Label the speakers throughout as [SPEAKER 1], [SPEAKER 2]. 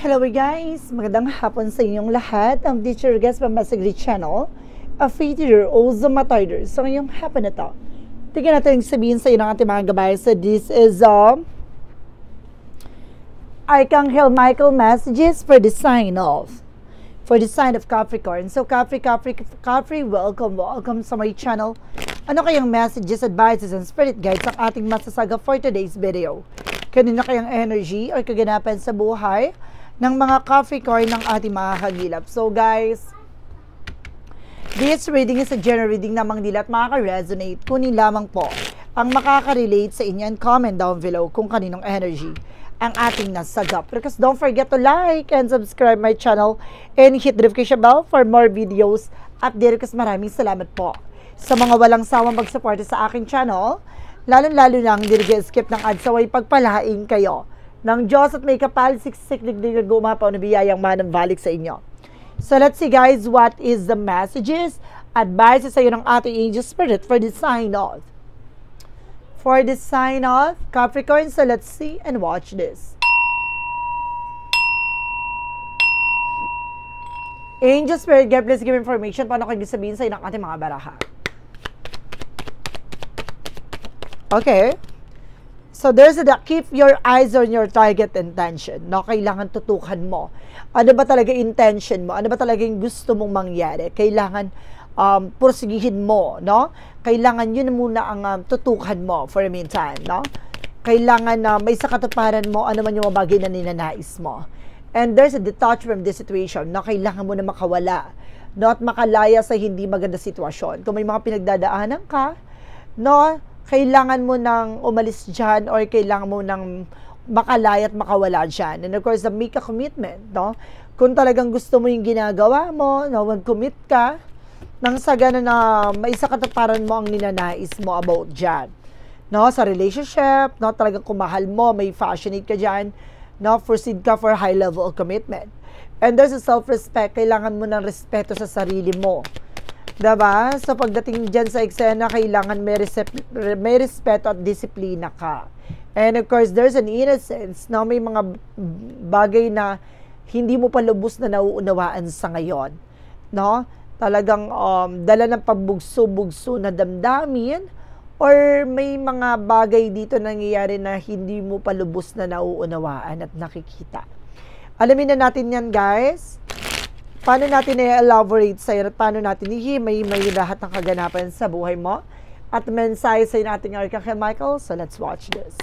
[SPEAKER 1] Hello guys! Magandang hapon sa inyong lahat. Ang Teacher Guest Pamasagri Channel, a faith-reader o Zoomatoider. So ngayong hapon na to, tignan natin sabihin sa inyo ng ating mga gabay. So this is Archangel Michael messages for the sign of Capricorn. So Capri, welcome sa my channel. Ano kayang messages, advices, and spirit guides ang ating masasaga for today's video? Kanina kayang energy o kaganapan sa buhay ng mga Capricorn ng ating mga kagilap. So guys, this reading is a general reading namang dila at makaka-resonate. Kunin lamang po ang makaka-relate sa inyo and comment down below kung kaninong energy ang ating nasagap. Because don't forget to like and subscribe my channel and hit the notification bell for more videos update. Because maraming salamat po sa mga walang sawang mag-support sa aking channel. Lalo-lalo lang hindi skip ng ads, saway pagpalaing kayo ng Diyos at may kapal siksik digdig gumapaw na biyayang manang balik sa inyo. So let's see guys, what is the messages, advices sa iyo ng ating angel spirit for the sign of Capricorn. So let's see and watch this. Angel spirit, God please give information paano kayo sabihin sa iyo ng ating mga baraha. Okay. So there's a keep your eyes on your target intention. No, kailangan tutukan mo. Ano ba talaga intention mo? Ano ba talaga yung gusto mong mangyari? Kailangan pursigihin mo, no? Kailangan yun muna ang tutukan mo for a meantime, no? Kailangan na may sakatuparan mo ano man yung mga bagay na ninanais mo. And there's a detach from this situation. No, kailangan mo na makawala, no, at makalaya sa hindi maganda sitwasyon. Kung may mga pinagdadaanan ka, no, kailangan mo nang umalis dyan or kailangan mo nang makalaya at makawala dyan. And of course, make a commitment, no? Kung talagang gusto mo yung ginagawa mo, no, mag-commit ka nang sa gano'n na may sakatuparan mo ang ninanais mo about dyan. No? Sa relationship, no, talagang kumahal mo, may passionate ka dyan, no, proceed ka for high level of commitment. And there's a self-respect, kailangan mo ng respeto sa sarili mo. Diba? So pagdating dyan sa eksena, kailangan may respeto at disiplina ka. And of course, there's an innocence, no? May mga bagay na hindi mo pa lubos na nauunawaan sa ngayon, no? Talagang dala ng pagbugso-bugso na damdamin, or may mga bagay dito nangyayari na hindi mo pa lubos na nauunawaan at nakikita. Alamin na natin yan guys. Paano natin i-elaborate sa'yo at paano natin may lahat ng kaganapan sa buhay mo at mensahe sa'yo natin ng Archangel Michael. So let's watch this.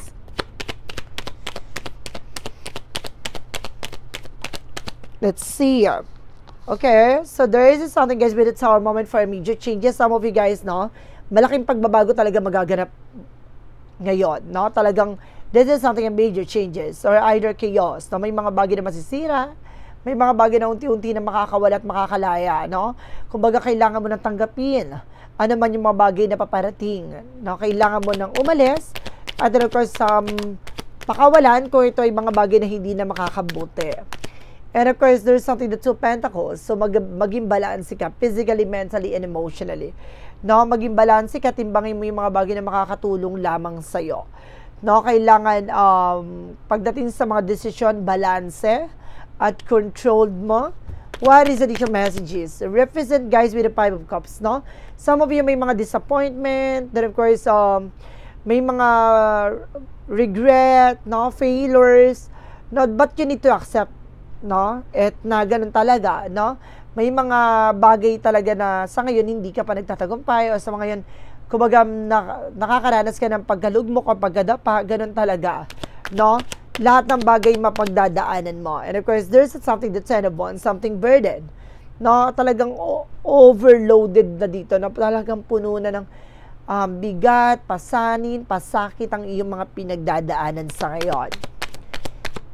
[SPEAKER 1] Let's see. Okay, so there is something guys, but it's our moment for immediate changes. Some of you guys, no, malaking pagbabago talaga magaganap ngayon, no? Talagang this is something major changes or either chaos, no? May mga bagay na masisira, may mga bagay na unti-unti na makakawala at makakalaya, no? Kumbaga, kailangan mo nang tanggapin ano man yung mga bagay na paparating, no? Kailangan mo nang umalis at of course, pakawalan kung ito ay mga bagay na hindi na makakabuti. And of course, there's something, the Two Pentacles. So, maging balanse ka, physically, mentally, and emotionally. No? Maging balanse ka, timbangin mo yung mga bagay na makakatulong lamang sa'yo. No? Kailangan, pagdating sa mga desisyon, balanse at controlled mo. What is additional messages? Represent guys with the Five of Cups, no? Some of you may mga disappointment, then of course, may mga regret, no? Failures, no? But you need to accept, no? At na ganun talaga, no? May mga bagay talaga na sa ngayon hindi ka pa nagtatagumpay o sa mga yun, kumbaga nakakaranas ka ng pagkalugmok o pagkadapa, ganun talaga, no? Lahat ng bagay mapagdadaanan mo. And of course, there's something the Ten of Wands, something burden. No, talagang overloaded na dito, na talagang puno na ng bigat, pasanin, pasakit ang iyong mga pinagdadaanan sa ngayon.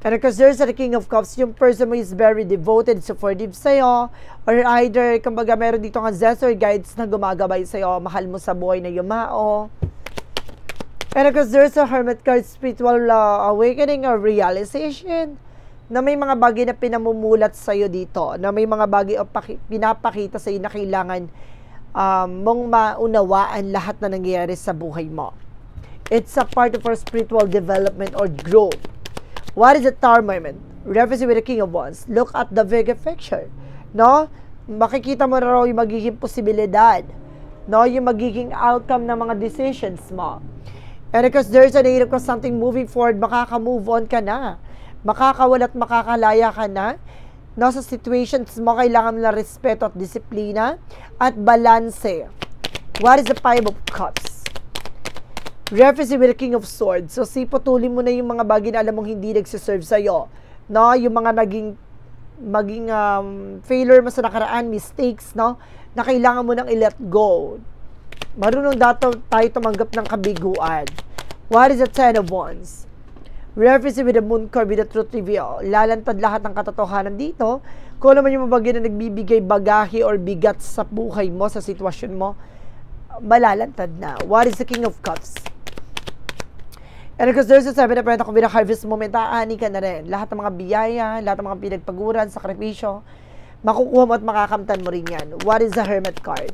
[SPEAKER 1] And of course, there's the King of Cups, yung person mo is very devoted, supportive sa'yo, or either, kumbaga, meron dito nga zest or guides na gumagabay sa'yo, mahal mo sa buhay na yumao. And of course, there's a Hermit card, spiritual awakening or realization, na may mga bagay na pinamumulat sa'yo dito, na may mga bagay o pinapakita sa'yo na kailangan mong maunawaan lahat na nangyayari sa buhay mo. It's a part of our spiritual development or growth. What is the Tower moment? Reference with the King of Wands. Look at the bigger picture. No? Makikita mo na raw yung magiging posibilidad. No? Yung magiging outcome ng mga decisions mo. And because there's an 8 of Cups, something moving forward, makaka-move on ka na. Makakawala at makakalaya ka na. No? Sa situations mo, kailangan mo na respeto at disiplina at balanse. What is the 5 of Cups? Reference with the King of Swords. So, putulin mo na yung mga bagay na alam mong hindi nagsiserve sa'yo. No? Yung mga maging failure mo sa nakaraan, mistakes, no? Na kailangan mo nang i-let go. Marunong dato tayo tumanggap ng kabiguan. What is the 10 of Wands? Reference with the Moon card with the Truth Reveal. Lalantad lahat ng katotohanan dito. Kung naman yung bagay na nagbibigay bagahe or bigat sa buhay mo, sa sitwasyon mo, malalantad na. What is the King of Cups? And because there's a 7 of Pentacles with a harvest moment, aani ka na rin. Lahat ng mga biyaya, lahat ng mga pinagpaguran, sakripisyo, makukuha mo at makakamtan mo rin yan. What is the Hermit card?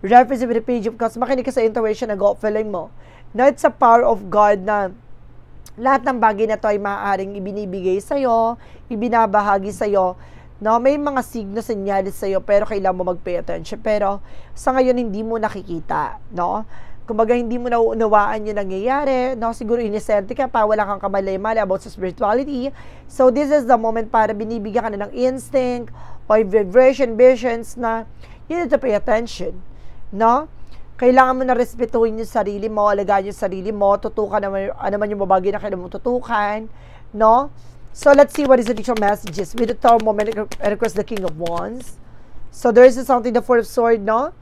[SPEAKER 1] Reference with the Page of Cups. Makinig ka sa intuition na gut feeling mo. Na it's a power of God na lahat ng bagay na to ay maaaring ibinibigay sa'yo, ibinabahagi sa'yo. No, may mga signo, senyalis sa'yo, pero kailangan mo mag-pay attention. Pero sa ngayon, hindi mo nakikita. No? Kumbaga, hindi mo nauunawaan yung nangyayari, no? Siguro inisente ka pa, wala kang kamalay-malay about sa spirituality. So, this is the moment para binibigyan ka na ng instinct or vibration, visions na you need to pay attention, no? Kailangan mo na respetuhin yung sarili mo, alagaan yung sarili mo, tutukan naman, naman yung babagay na kailangan mo tutukan, no? So, let's see what is the additional messages. With the Tower moment, and of course, the King of Wands. So, there is something, the Four of Swords, no?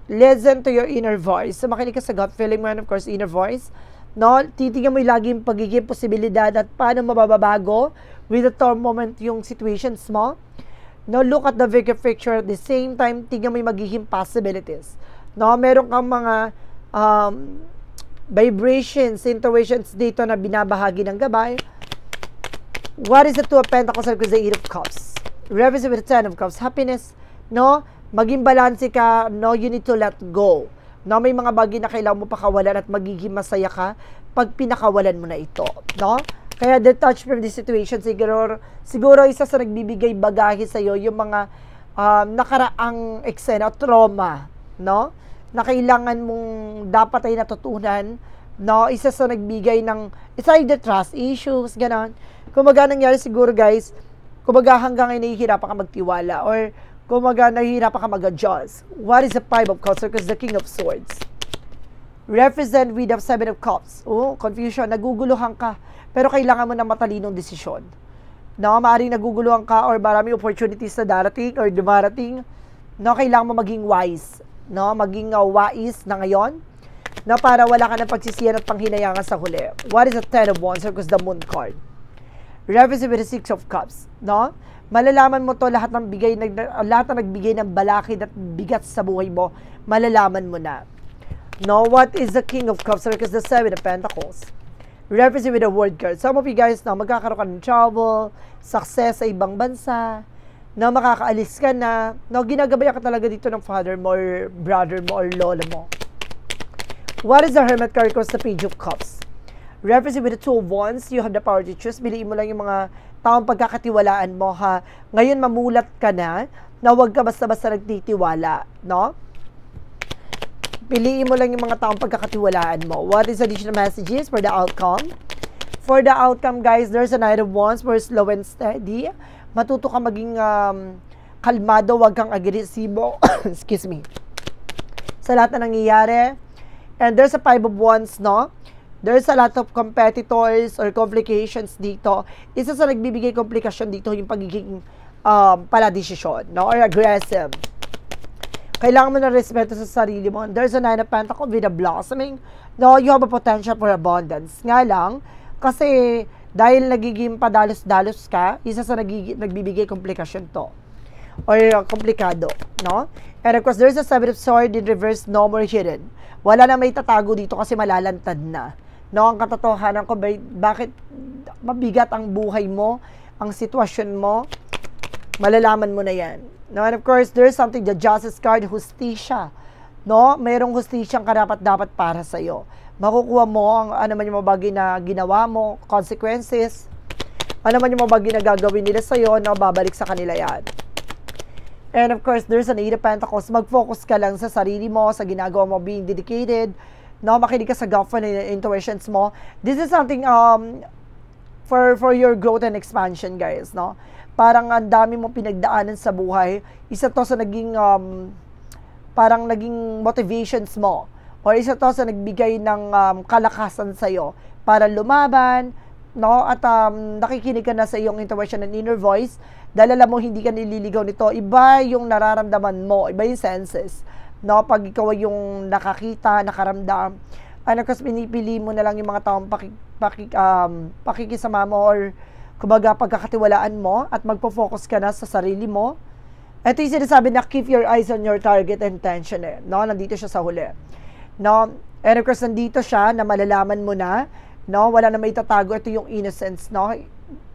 [SPEAKER 1] Listen to your inner voice. So, makinig ka sa gut feeling mo, and of course, inner voice. No? Titignan mo yung laging pagiging posibilidad at paano mababago with the Tower moment yung situations mo. No? Look at the bigger picture at the same time, tignan mo yung magiging possibilities. No? Meron kang mga vibrations, intuitions dito na binabahagi ng gabay. What is the Two of Pentacles? Because the Eight of Cups. Reverse with the Ten of Cups. Happiness. No? Maging balanse ka, no, you need to let go. No, may mga bagay na kailangan mo pakawalan at magiging masaya ka pag pinakawalan mo na ito, no? Kaya detach from the situation, siguro isa sa nagbibigay bagahe sa iyo yung mga nakaraang eksena, trauma, no? Na kailangan mong dapat ay natutunan, no? Isa sa nagbigay ng, it's either trust issues, ganon. Kumaga nangyari siguro guys, kumaga hanggang ay nahihirapan ka magtiwala or kumaga nahihirapan ka mag-adjust. What is the Five of Cups? Because the King of Swords. Represent with the Seven of Cups. Oh, confusion. Naguguluhan ka. Pero kailangan mo na matalinong desisyon. No, maaaring naguguluhan ka or maraming opportunities na darating or dumarating. No, kailangan mo maging wise. No, maging wise na ngayon. No, para wala ka ng pagsisiyan at panghinayangan sa huli. What is the Ten of Wands? Because the Moon card. Represent with the Six of Cups. No? Malalaman mo to lahat ng nagbigay ng balakid at bigat sa buhay mo, malalaman mo na. No, what is the King of Cups? Because the Seven of Pentacles. Represent with the World card. Some of you guys na magkakaroon ka ng travel, success sa ibang bansa, na makakaalis ka na, no, ginagabayan ka talaga dito ng father mo or brother mo or lola mo. What is the Hermit card? Because the Page of Cups. Represent with the Two of Wands, you have the power to choose. Biliin mo lang yung mga taong pagkakatiwalaan mo, ha. Ngayon, mamulat ka na huwag ka basta-basta nagtitiwala, no? Piliin mo lang yung mga taong pagkakatiwalaan mo. What is additional messages for the outcome? For the outcome, guys, there's a Knight of Wands for slow and steady. Matuto ka maging kalmado, huwag kang agresibo. Excuse me. Sa lahat na nangyayari. And there's a Five of Wands, no? There's a lot of competitors or complications dito. Isa sa nagbibigay komplikasyon dito yung pagiging paladesisyon, no? Or aggressive. Kailangan mo na respeto sa sarili mo. There's a Nine of Pentacles with a blossoming. No, you have a potential for abundance. Nga lang, kasi dahil nagiging padalos-dalos ka, isa sa nagbibigay komplikasyon to. Or komplikado, no? And of course, there's a Seven of Swords in reverse, no more hidden. Wala na may tatago dito kasi malalantad na. No, ang katotohanan ko, bakit mabigat ang buhay mo, ang sitwasyon mo, malalaman mo na yan. No, and of course, there's something, the Justice card, hustisya. No, mayroong hustisyang karapat-dapat para sa'yo. Makukuha mo ang ano man yung mga bagay na ginawa mo, consequences. Ano man yung mga bagay na gagawin nila sa'yo, no, babalik sa kanila yan. And of course, there's an 8 of Pentacles. Mag-focus ka lang sa sarili mo, sa ginagawa mo, being dedicated, no, makinig ka sa gut and intuitions mo. This is something for your growth and expansion, guys, no? Parang ang dami mong pinagdaanan sa buhay. Isa to sa naging parang naging motivations mo, or isa to sa nagbigay ng kalakasan sa'yo para lumaban, no? At nakikinig ka na sa iyong intuition and inner voice, dahil alam mo hindi ka nililigaw nito. Iba yung nararamdaman mo, iba yung senses, no? Pag ikaw yung nakakita, nakaramdam, ano, kasi pinipili mo na lang yung mga taong pakikisama mo, or kumbaga pagkakatiwalaan mo, at magpo-focus ka na sa sarili mo. Ito yung sinasabi na keep your eyes on your target and intention, no? Nandito siya sa huli, no? And of course, nandito siya na malalaman mo na, no? Wala na may tatago. Ito yung innocence, no?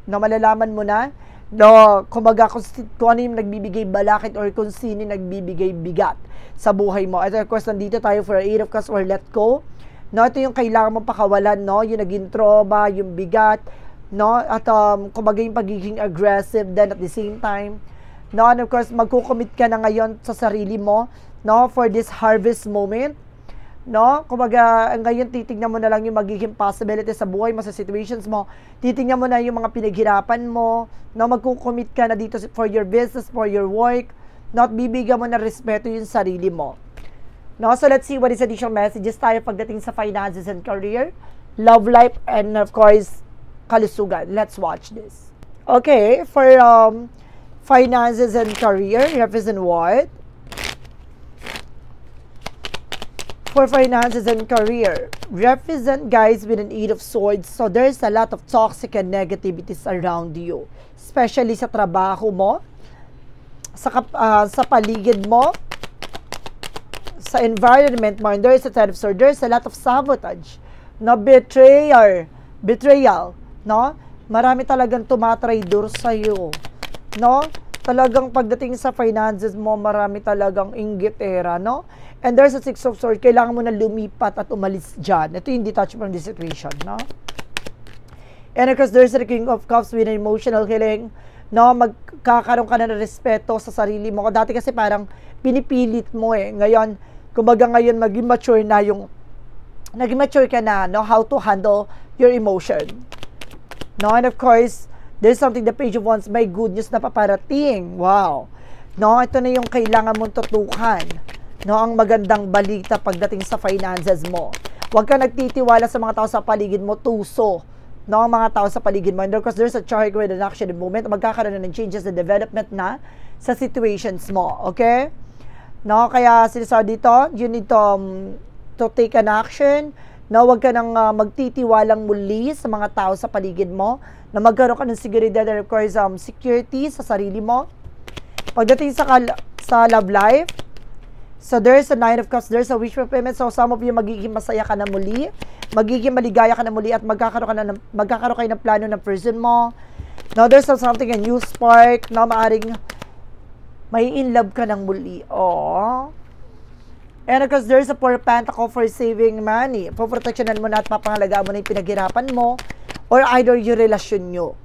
[SPEAKER 1] No, malalaman mo na, no? Kumbaga, kung ano yung nagbibigay balakid, or kung sino yung nagbibigay bigat sa buhay mo. Ito, of course, nandito tayo for 8 of Cups, or let go, no? Ito yung kailangan mong pakawalan, no? Yung naging trauma, yung bigat, no? At kumbaga yung pagiging aggressive then at the same time, no? And of course, magkukomit ka na ngayon sa sarili mo, no? For this harvest moment, no? Kumbaga, ngayon titignan mo na lang yung magiging possibility sa buhay mo, sa situations mo. Titignan mo na yung mga pinaghirapan mo, no? Magkukomit ka na dito for your business, for your work, no? At bibigyan mo na respeto yung sarili mo, no? So let's see what is additional messages tayo pagdating sa finances and career, love life, and of course, kalusugan. Let's watch this. Okay, for finances and career, represent what? For finances and career, represent, guys, with an 8 of Swords. So there's a lot of toxic and negativities around you, especially sa trabaho mo, sa paligid mo, sa environment mo. And there's a 10 of Swords. There's a lot of sabotage, no? Betrayal, no? Marami talagang tumatraidor sa'yo, no? Talagang pagdating sa finances mo, marami talagang inggitera, no? And there's a 6 of Swords. Kailangan mo na lumipat at umalis dyan. Ito yung detach from the situation, no? And of course, there's a King of Cups with an emotional healing, no? Magkakaroon ka na ng respeto sa sarili mo. Dati kasi parang pinipilit mo eh. Ngayon, kumbaga ngayon, maging mature ka na, no? How to handle your emotion, no? And of course, there's something, the Page of Wands, may good news na paparating. Wow. No, ito na yung kailangan mong tutukan, no? Ang magandang balita pagdating sa finances mo. Huwag ka nagtitiwala sa mga tao sa paligid mo, tuso, no? Ang mga tao sa paligid mo. And of course, there's a chart with an action in movement. Magkakaroon na ng changes and development na sa situations mo. Okay? No? Kaya sinasabi dito, you need to take an action. No, wag ka nang magtitiwalang muli sa mga tao sa paligid mo, na magkaroon ka ng seguridad and of course, security sa sarili mo. Pagdating sa love life, so there's a 9 of Cups, there's a wish fulfillment. So some of you, magiging masaya ka na muli, magiging maligaya ka na muli, at magkakaroon kayo ng plano ng person mo. No, there's something, a new spark, no? Maaring may in love ka ng muli. Oh. And of course, there's a 4 of Pentacles for saving money. Poproteksyonan mo na at papangalagaan mo na yung pinaghirapan mo, or either yung relasyon nyo.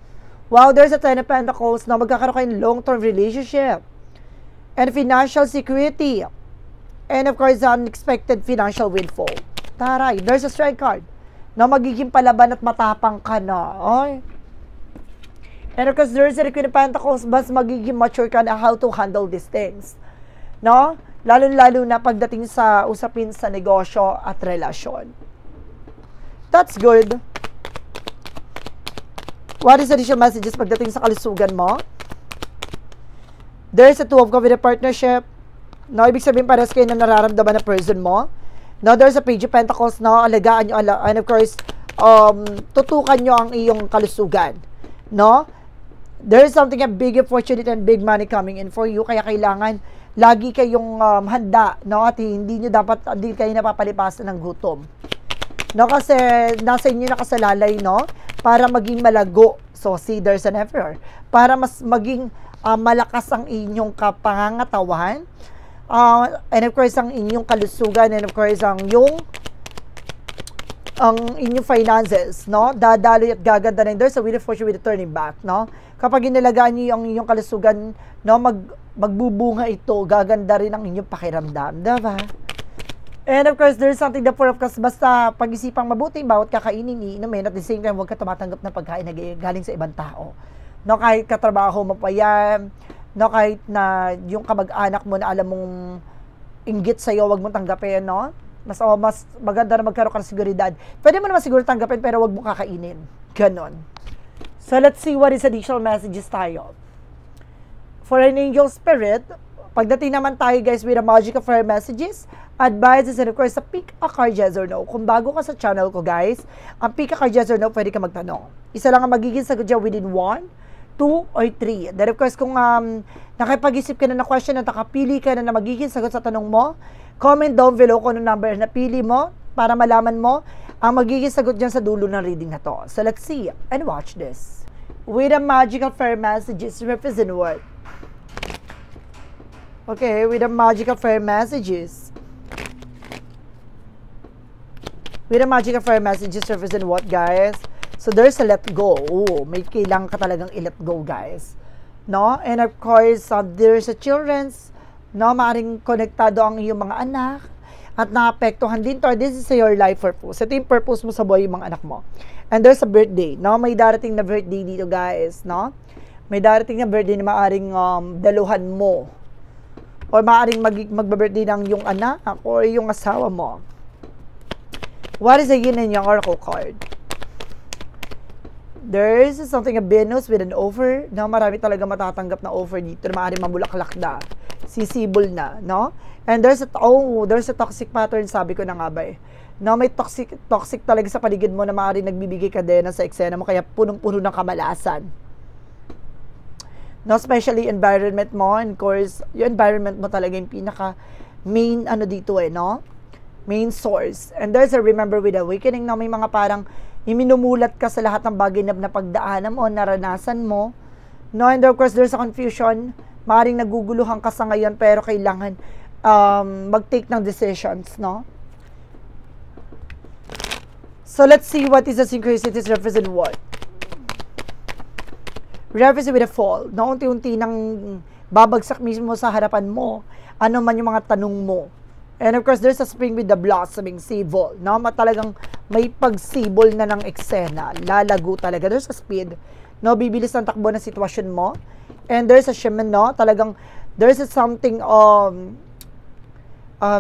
[SPEAKER 1] Wow, there's a 10 of Pentacles na magkakaroon kayo ng long-term relationship. And financial security. And of course, unexpected financial windfall. Taray, there's a strength card na magiging palaban at matapang ka na. Ay. And of course, there's a Queen of Pentacles, mas magiging mature ka na how to handle these things. No? Lalo-lalo na pagdating sa usapin sa negosyo at relasyon. That's good. What is additional messages pagdating sa kalusugan mo? There's a 2 of Cups with a partnership. No, ibig sabihin pares kayo na nararamdaman na person mo. No, there's a Page of Pentacles, no? Alagaan nyo, and of course, tutukan nyo ang iyong kalusugan. No? There is something, a big opportunity and big money coming in for you. Kaya kailangan lagi kayong handa, no? At hindi kayo napapalipasan ng gutom. No, kasi nasa inyo nakasalalay, no? Para maging malago. So, see, there's an emperor. Para mas maging malakas ang inyong kapangangatawan. And of course, ang inyong kalusugan. And of course, ang yung ang inyong finances, no? Dadaloy at gaganda na. There's a wheel of fortune with a turning back, no? Kapag inilagaan niyo ang inyong kalusugan, no, magbubunga ito, gaganda rin ang inyong pakiramdam, diba? And of course, there's something the Four of Cups, basta pag-isipang mabuti, bawat kakainin, iinumin, at the same time, huwag ka tumatanggap ng pagkain na galing sa ibang tao. No, kahit katrabaho mo pa yan, no, kahit na yung kamag-anak mo na alam mong inggit sa'yo, huwag mong tanggapin, no? Mas maganda na magkaroon ka ng seguridad. Pwede mo naman siguro tanggapin, pero huwag mo kakainin. Ganon. So, let's see what is additional messages tayo. For an angel spirit, pagdating naman tayo, guys, with a magic of fire messages, advices, and of course, sa pick a card, yes or no. Kung bago ka sa channel ko, guys, ang pick a card, yes or no, pwede ka magtanong. Isa lang ang magiging sagot dyan within 1, 2, or 3. Then, of course, kung nakipag-isip ka na question at nakapili ka na magiging sagot sa tanong mo, comment down below kung anong number na pili mo para malaman mo ang magiging sagot dyan sa dulo ng reading na to. So, let's see and watch this. With a magical fire messages, represent what? Okay, with a magical fire messages. With a magical fire messages, represent what, guys? So, there's a let go. Oh, may kailangan ka talagang i-let go, guys. No? And of course, there's a children's, no, maaaring konektado ang iyong mga anak at naapektuhan din to. This is your life purpose. Ito yung purpose mo sa buhay, yung mga anak mo. And there's a birthday, no? May darating na birthday dito, guys, no? May darating na birthday na maaaring daluhan mo. Or maaaring magba-birthday ng yung anak or yung asawa mo. What is the yin and yang oracle card? There is something a Venus with an offer. No? Marami talaga matatanggap na offer dito na maaaring mamulaklak na. Sisibol na, no? And there's a toxic pattern, sabi ko na nga ba eh. No, may toxic talaga sa paligid mo na maaaring nagbibigay kadena sa eksena mo, kaya punong-puno ng kamalasan. No, especially environment mo, and of course, yung environment mo talaga yung pinaka main dito eh, no? Main source. And there's a remember with awakening na may mga parang iminumulat ka sa lahat ng bagay na pagdaanan mo, naranasan mo. No, and of course, there's a confusion. Maaaring naguguluhan ka sa ngayon, pero kailangan mag-take ng decisions, no? So, let's see what is the synchronicities represent what? Represent with a fall. No, unti-unti nang babagsak mismo sa harapan mo, ano man yung mga tanong mo. And of course, there's a spring with the blossoming sibol. No, talagang may pagsibol na ng eksena. Lalago talaga. There's a speed. No, bibilis ang takbo ng sitwasyon mo. And there's a shaman, no? Talagang, there's a something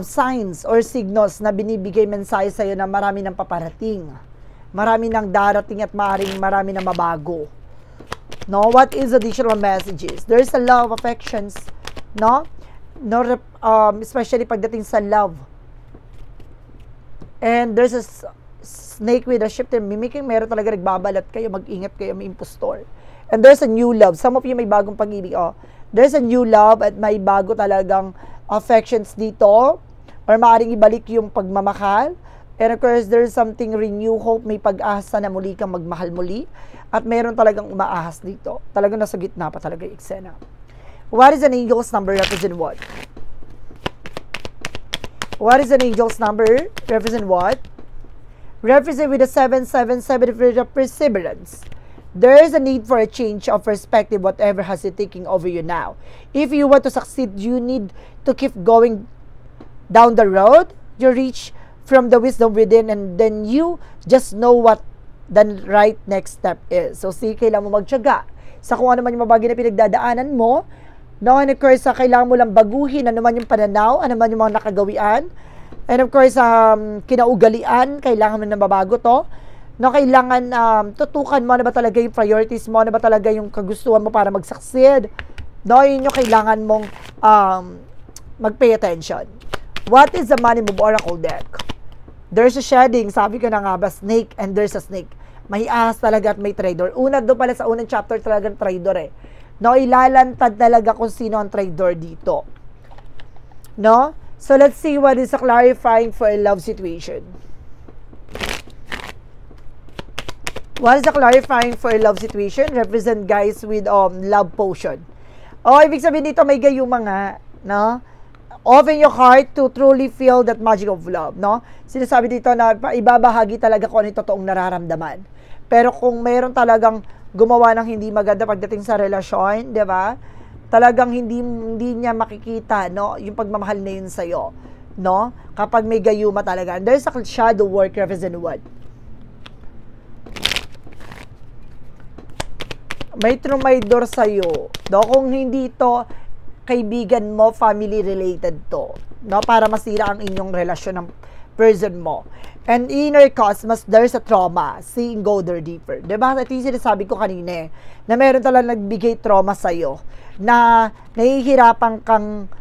[SPEAKER 1] signs or signals na binibigay mensahe sa'yo na marami nang paparating. Marami nang darating at marami nang mabago. No? What is additional messages? There's a love, affections, no? No, especially pagdating sa love. And there's a snake with a shifter mimicking. Meron talaga nagbabalat kayo, mag-ingat kayo, may impostor. And there's a new love. Some of you may bagong pag-ibig. Oh. There's a new love at may bago talagang affections dito. Or maaaring ibalik yung pagmamahal. And of course, there's something renew hope. May pag-asa na muli kang magmahal muli. At meron talagang umaahas dito. Talagang nasa gitna pa talaga yung eksena. What is an angel's number? Represent what? What is an angel's number? Represent what? Represent with a 777 for the perseverance. There is a need for a change of perspective, whatever has it taking over you now. If you want to succeed, you need to keep going down the road. You reach from the wisdom within, and then you just know what the right next step is. So, kailangan mo magtiyaga sa kung ano man yung mabagay na pinagdadaanan mo. No, and of course, kailangan mo lang baguhin ano man yung pananaw, ano man yung mga nakagawian. And of course, kinaugalian, kailangan mo na mabago to. No, kailangan tutukan mo ano ba talaga yung priorities mo, ano ba talaga yung kagustuhan mo para mag-succeed. No, yun yung kailangan mong mag-pay attention. What is the money move oracle deck? There's a shedding, sabi ko na nga ba, snake, and there's a snake. May ahas talaga at may trader. Una doon pala sa unang chapter talagang trader eh. No, ilalantad talaga kung sino ang trader dito. No? So, let's see what is a clarifying for a love situation. What is the clarifying for a love situation? Represent guys with love potion. O, ibig sabihin dito may gayuma nga, no? Open your heart to truly feel that magic of love, no? Sinasabi dito na ibabahagi talaga kung ano yung totoong nararamdaman. Pero kung mayroon talagang gumawa ng hindi maganda pagdating sa relasyon, di ba? Talagang hindi niya makikita, no? Yung pagmamahal na yun sa'yo, no? Kapag may gayuma talaga. And there's a shadow work represent what? May trumaydor sa'yo, no? Kung hindi to kaibigan mo, family related to, no? Para masira ang inyong relasyon ng person mo. And inner cause, there's a trauma. Seeing go there deeper. Diba? Ito yung sinasabi ko kanina na meron talagang nagbigay trauma sa'yo na nahihirapan kang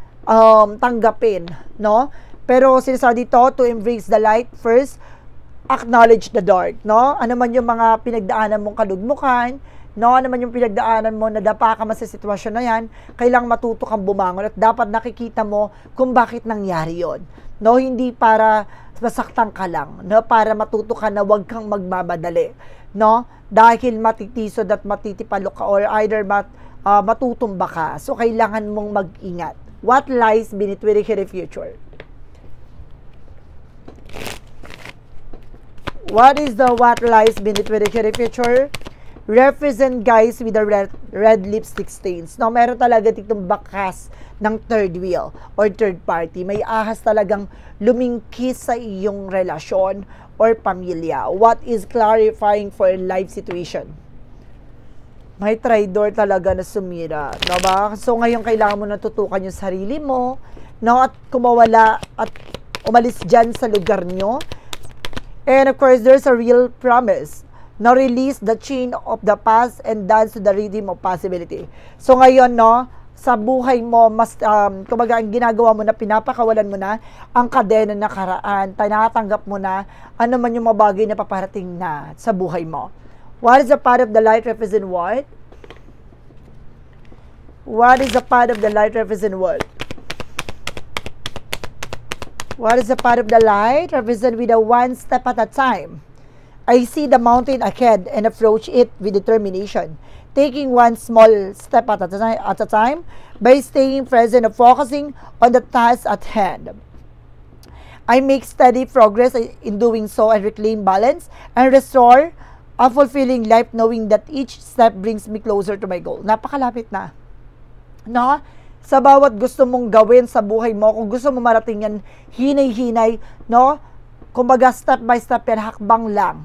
[SPEAKER 1] tanggapin, no? Pero sinasabi dito, to embrace the light first, acknowledge the dark, no? Ano man yung mga pinagdaanan mong kalugmukan, no, naman yung pinagdaanan mo, nadapa ka man sa sitwasyon na yan, kailangang matuto kang bumangon at dapat nakikita mo kung bakit nangyari yon. No, hindi para masaktan ka lang, no, para matuto ka na wag kang magmamadali, no, dahil matitisod at matitipalo ka or either matutumba ka. So, kailangan mong mag-ingat. What lies beneath the future? What is the what lies beneath the future? Represent guys with the red lipstick stains. No, meron talaga ditong bakas ng third wheel or third party. May ahas talagang lumingkis sa iyong relasyon or pamilya. What is clarifying for life situation? May traidor talaga na sumira. No ba? So ngayon kailangan mo natutukan yung sarili mo, no, at kumawala at umalis dyan sa lugar nyo. And of course, there's a real promise. No, release the chain of the past and dance to the rhythm of possibility. So ngayon, no, sa buhay mo, mas, kumbaga, ang ginagawa mo na, pinapakawalan mo na ang kadena na nakaraan, tinatanggap mo na ano man yung mga bagay na paparating na sa buhay mo. What is the part of the light represent what? What is the part of the light represent what? What is the part of the light represent with a one step at a time? I see the mountain ahead and approach it with determination, taking one small step at a time by staying present and focusing on the task at hand. I make steady progress in doing so and reclaim balance and restore a fulfilling life knowing that each step brings me closer to my goal. Napakalapit na. No? Sa bawat gusto mong gawin sa buhay mo, kung gusto mo marating yan, hinay-hinay, no? Kumbaga, step by step yan, hakbang lang.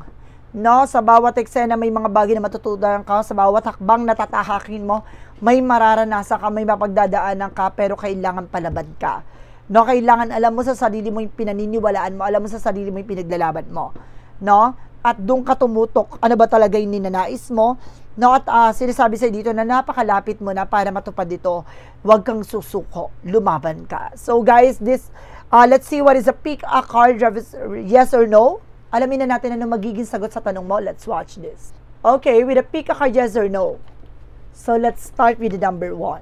[SPEAKER 1] No, sa bawat eksena may mga bagay na matutunan ka, sa bawat hakbang na tatahakin mo, may mararanasan ka, may mapagdadaanan ka, pero kailangan palaban ka. No, kailangan alam mo sa sarili mo yung pinaniniwalaan mo, alam mo sa sarili mo yung pinaglalaban mo. No? At doon ka tumutok, ano ba talaga yung ninanais mo? No, at sinasabi sa dito na napakalapit mo na para matupad dito, huwag kang susuko, lumaban ka. So guys, this, let's see what is a pick a card, yes or no? Alamin na natin ano magiging sagot sa tanong mo. Let's watch this. Okay, with a pick a card, yes or no. So, let's start with the number 1.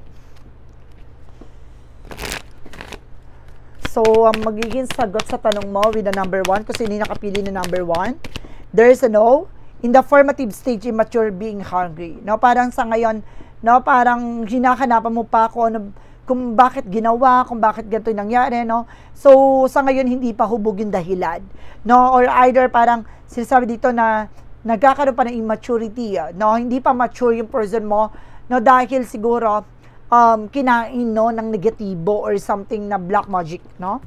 [SPEAKER 1] So, ang magiging sagot sa tanong mo with the number 1, kung sino yung nakapili na number 1, there is a no. In the formative stage, immature being hungry. No, parang sa ngayon, no, parang hinahanapan mo pa kung bakit ginawa, kung bakit ganito yung nangyari, no? So, sa ngayon, hindi pa hubog yung dahilan, no? Or either parang sinasabi dito na nagkakaroon pa ng immaturity, no? Hindi pa mature yung person mo, no? Dahil siguro, kinain, no, ng negatibo or something na black magic, no?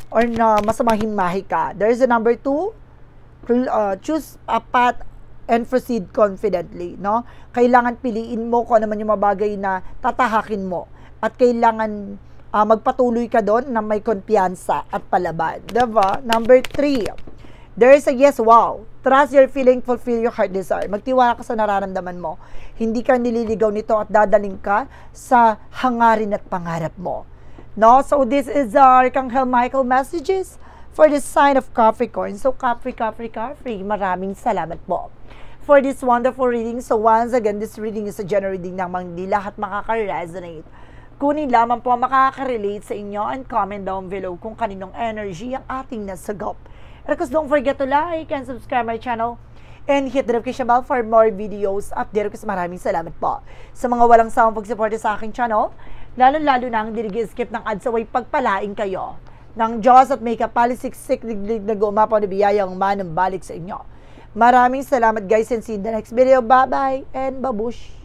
[SPEAKER 1] Or na masamang himahi ka. There is a number 2, choose a path and proceed confidently, no? Kailangan piliin mo kung ano man yung mga bagay na tatahakin mo. At kailangan magpatuloy ka doon na may kumpiyansa at palaban. Diba? Number 3, there is a yes, wow. Trust your feeling, fulfill your heart desire. Magtiwala ka sa nararamdaman mo. Hindi ka nililigaw nito at dadaling ka sa hangarin at pangarap mo. No? So this is Arcangel Michael messages for the sign of Capricorn. So Capri, maraming salamat po for this wonderful reading. So once again, this reading is a general reading namang di lahat makaka-resonate. Kunin lamang po makaka-relate sa inyo and comment down below kung kaninong energy ang ating nasagop. And of course, don't forget to like and subscribe my channel and hit the notification bell for more videos update. Kasi maraming salamat po sa mga walang sawang pagsuporta sa aking channel. lalo-lalo na ang dinigi-skip ng adsaway pagpalaing kayo ng Diyos at may kapalisiksik nag-uumapaw na biyayang manang balik sa inyo. Maraming salamat guys and see you in the next video. Bye-bye and babush!